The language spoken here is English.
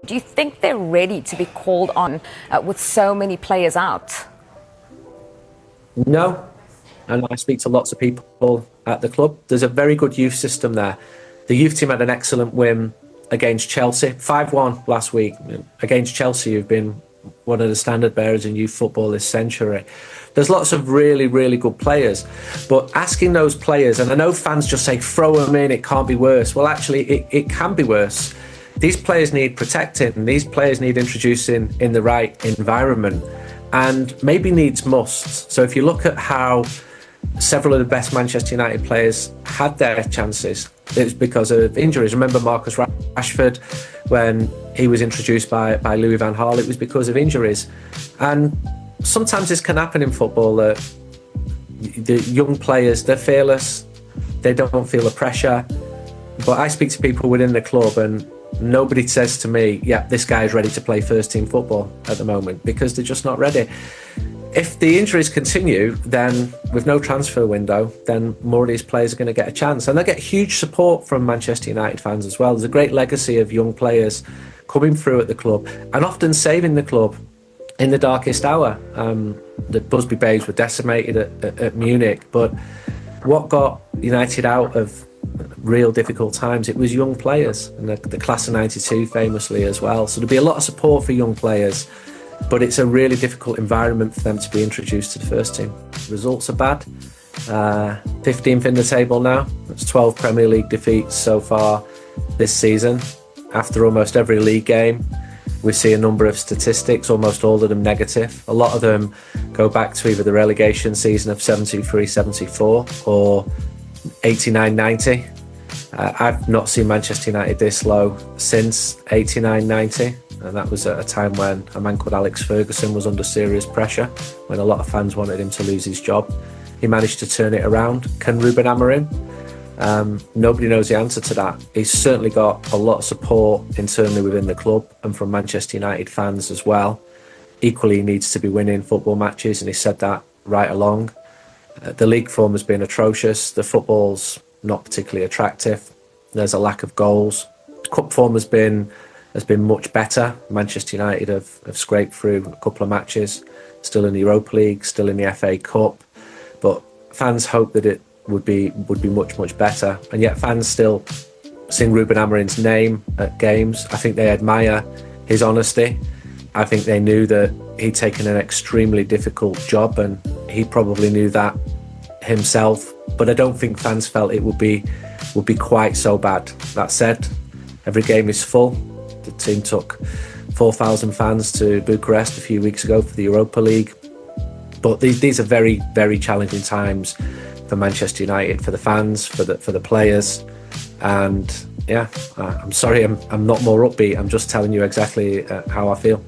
Do you think they're ready to be called on with so many players out? No, and I speak to lots of people at the club. There's a very good youth system there. The youth team had an excellent win against Chelsea, 5-1 last week against Chelsea, who've been one of the standard bearers in youth football this century. There's lots of really, really good players, but asking those players, and I know fans just say, throw them in, it can't be worse. Well, actually, it can be worse. These players need protecting, these players need introducing in the right environment, and maybe needs must. So if you look at how several of the best Manchester United players had their chances, it's because of injuries. Remember Marcus Rashford, when he was introduced by Louis van Gaal, it was because of injuries. And sometimes this can happen in football, that the young players, they're fearless, they don't feel the pressure. But I speak to people within the club and nobody says to me, yeah, this guy is ready to play first team football at the moment, because they're just not ready. If the injuries continue, then with no transfer window, then more of these players are going to get a chance. And they get huge support from Manchester United fans as well. There's a great legacy of young players coming through at the club and often saving the club in the darkest hour. The Busby Babes were decimated at Munich, but what got United out of real difficult times, it was young players, and the class of 92 famously as well. So there'll be a lot of support for young players, but it's a really difficult environment for them to be introduced to the first team. Results are bad. 15th in the table now. That's 12 Premier League defeats so far this season. After almost every league game, we see a number of statistics, almost all of them negative. A lot of them go back to either the relegation season of 73-74 or 89-90. I've not seen Manchester United this low since 89-90, and that was at a time when a man called Alex Ferguson was under serious pressure, when a lot of fans wanted him to lose his job. He managed to turn it around. Can Ruben Amorim? Nobody knows the answer to that. He's certainly got a lot of support internally within the club and from Manchester United fans as well. Equally, he needs to be winning football matches, and he said that right along. The league form has been atrocious. The football's not particularly attractive. There's a lack of goals. Cup form has been much better. Manchester United have scraped through a couple of matches, still in the Europa League, still in the FA Cup, but fans hope that it would be much better. And yet fans still sing Ruben Amorim's name at games. I think they admire his honesty. I think they knew that he'd taken an extremely difficult job, and he probably knew that himself, but I don't think fans felt it would be quite so bad. That said, every game is full. The team took 4,000 fans to Bucharest a few weeks ago for the Europa League, but these are very, very challenging times for Manchester United, for the fans, for the players. And yeah, I'm sorry I'm not more upbeat. I'm just telling you exactly how I feel.